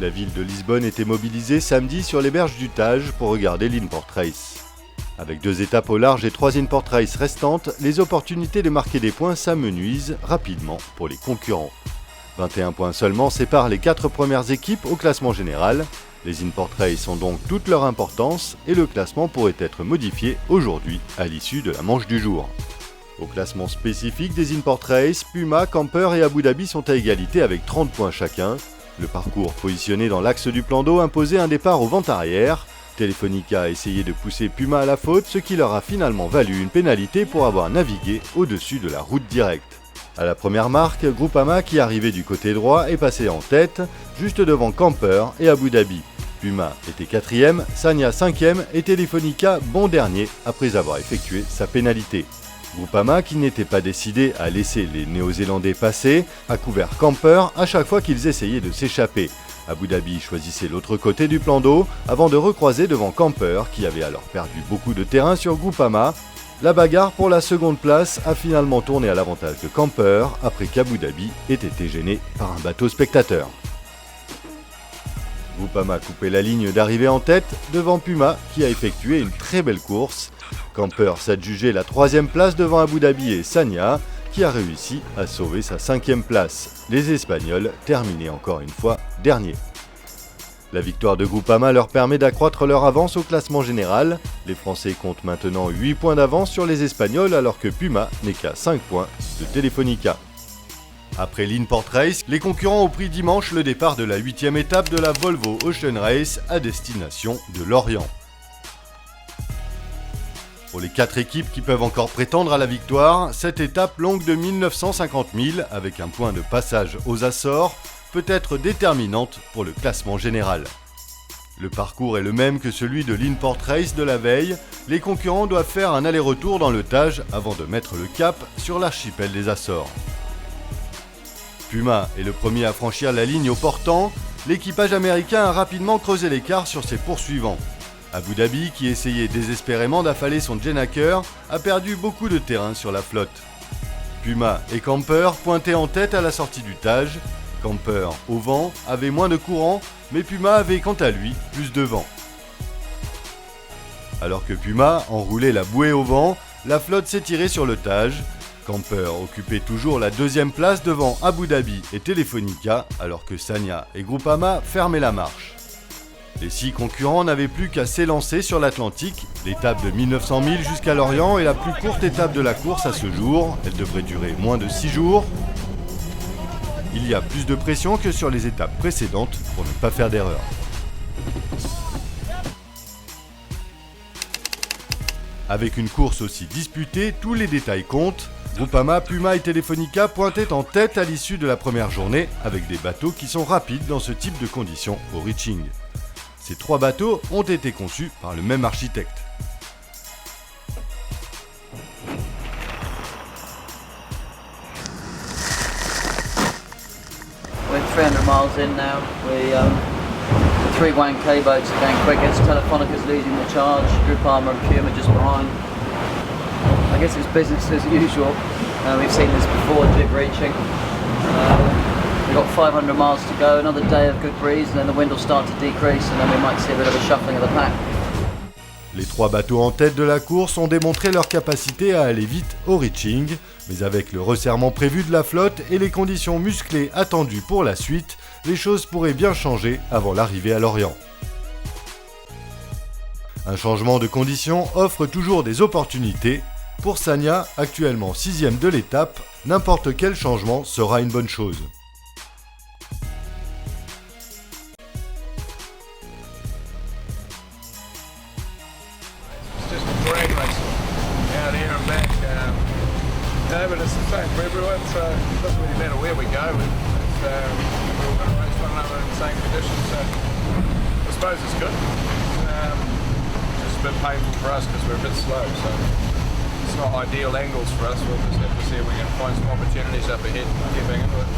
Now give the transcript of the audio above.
La ville de Lisbonne était mobilisée samedi sur les berges du Tage pour regarder l'Inport Race. Avec 2 étapes au large et 3 Inport Race restantes, les opportunités de marquer des points s'amenuisent rapidement pour les concurrents. 21 points seulement séparent les 4 premières équipes au classement général. Les Inport Race ont donc toute leur importance et le classement pourrait être modifié aujourd'hui à l'issue de la manche du jour. Au classement spécifique des Inport Race, Puma, Camper et Abu Dhabi sont à égalité avec 30 points chacun. Le parcours positionné dans l'axe du plan d'eau imposait un départ au vent arrière. Telefonica a essayé de pousser Puma à la faute, ce qui leur a finalement valu une pénalité pour avoir navigué au-dessus de la route directe. À la première marque, Groupama, qui arrivait du côté droit, est passé en tête, juste devant Camper et Abu Dhabi. Puma était 4e, Sagna 5e et Telefonica bon dernier après avoir effectué sa pénalité. Groupama, qui n'était pas décidé à laisser les Néo-Zélandais passer, a couvert Camper à chaque fois qu'ils essayaient de s'échapper. Abu Dhabi choisissait l'autre côté du plan d'eau avant de recroiser devant Camper, qui avait alors perdu beaucoup de terrain sur Groupama. La bagarre pour la seconde place a finalement tourné à l'avantage de Camper après qu'Abu Dhabi ait été gêné par un bateau spectateur. Groupama coupait la ligne d'arrivée en tête devant Puma, qui a effectué une très belle course. Camper s'adjugeait la 3e place devant Abu Dhabi et Sagna, qui a réussi à sauver sa 5e place. Les Espagnols terminaient encore une fois derniers. La victoire de Groupama leur permet d'accroître leur avance au classement général. Les Français comptent maintenant 8 points d'avance sur les Espagnols alors que Puma n'est qu'à 5 points de Telefonica. Après l'Inport Race, les concurrents ont pris dimanche le départ de la 8e étape de la Volvo Ocean Race à destination de Lorient. Pour les 4 équipes qui peuvent encore prétendre à la victoire, cette étape longue de 1950 milles, avec un point de passage aux Açores, peut être déterminante pour le classement général. Le parcours est le même que celui de l'Inport Race de la veille. Les concurrents doivent faire un aller-retour dans le Tage avant de mettre le cap sur l'archipel des Açores. Puma est le premier à franchir la ligne au portant. L'équipage américain a rapidement creusé l'écart sur ses poursuivants. Abu Dhabi, qui essayait désespérément d'affaler son Jenaker, a perdu beaucoup de terrain sur la flotte. Puma et Camper pointaient en tête à la sortie du Tage. Camper, au vent, avait moins de courant, mais Puma avait quant à lui plus de vent. Alors que Puma enroulait la bouée au vent, la flotte s'étirait sur le Tage. Camper occupait toujours la 2e place devant Abu Dhabi et Telefonica, alors que Sagna et Groupama fermaient la marche. Les 6 concurrents n'avaient plus qu'à s'élancer sur l'Atlantique. L'étape de 1900 milles jusqu'à Lorient est la plus courte étape de la course à ce jour. Elle devrait durer moins de 6 jours. Il y a plus de pression que sur les étapes précédentes pour ne pas faire d'erreur. Avec une course aussi disputée, tous les détails comptent. Groupama, Puma et Telefonica pointaient en tête à l'issue de la première journée avec des bateaux qui sont rapides dans ce type de conditions au reaching. Ces 3 bateaux ont été conçus par le même architecte. We're 300 miles in now. The 3 1K boats are going quickest. Telefonica's losing the charge. Groupama and Puma just behind. I guess it's business as usual. We've seen this before, jib reaching. We've got 500 miles to go, another day of good breeze, and then the wind will start to decrease, and then we might see a bit of a shuffling of the pack. Les 3 bateaux en tête de la course ont démontré leur capacité à aller vite au reaching, mais avec le resserrement prévu de la flotte et les conditions musclées attendues pour la suite, les choses pourraient bien changer avant l'arrivée à Lorient. Un changement de conditions offre toujours des opportunités. Pour Sagna, actuellement 6e de l'étape, n'importe quel changement sera une bonne chose. No, but it's the same for everyone, so it doesn't really matter where we go. We're all going to race one another in the same conditions, so I suppose it's good. It's just a bit painful for us because we're a bit slow, so it's not ideal angles for us. We'll just have to see if we can find some opportunities up ahead and get back into it.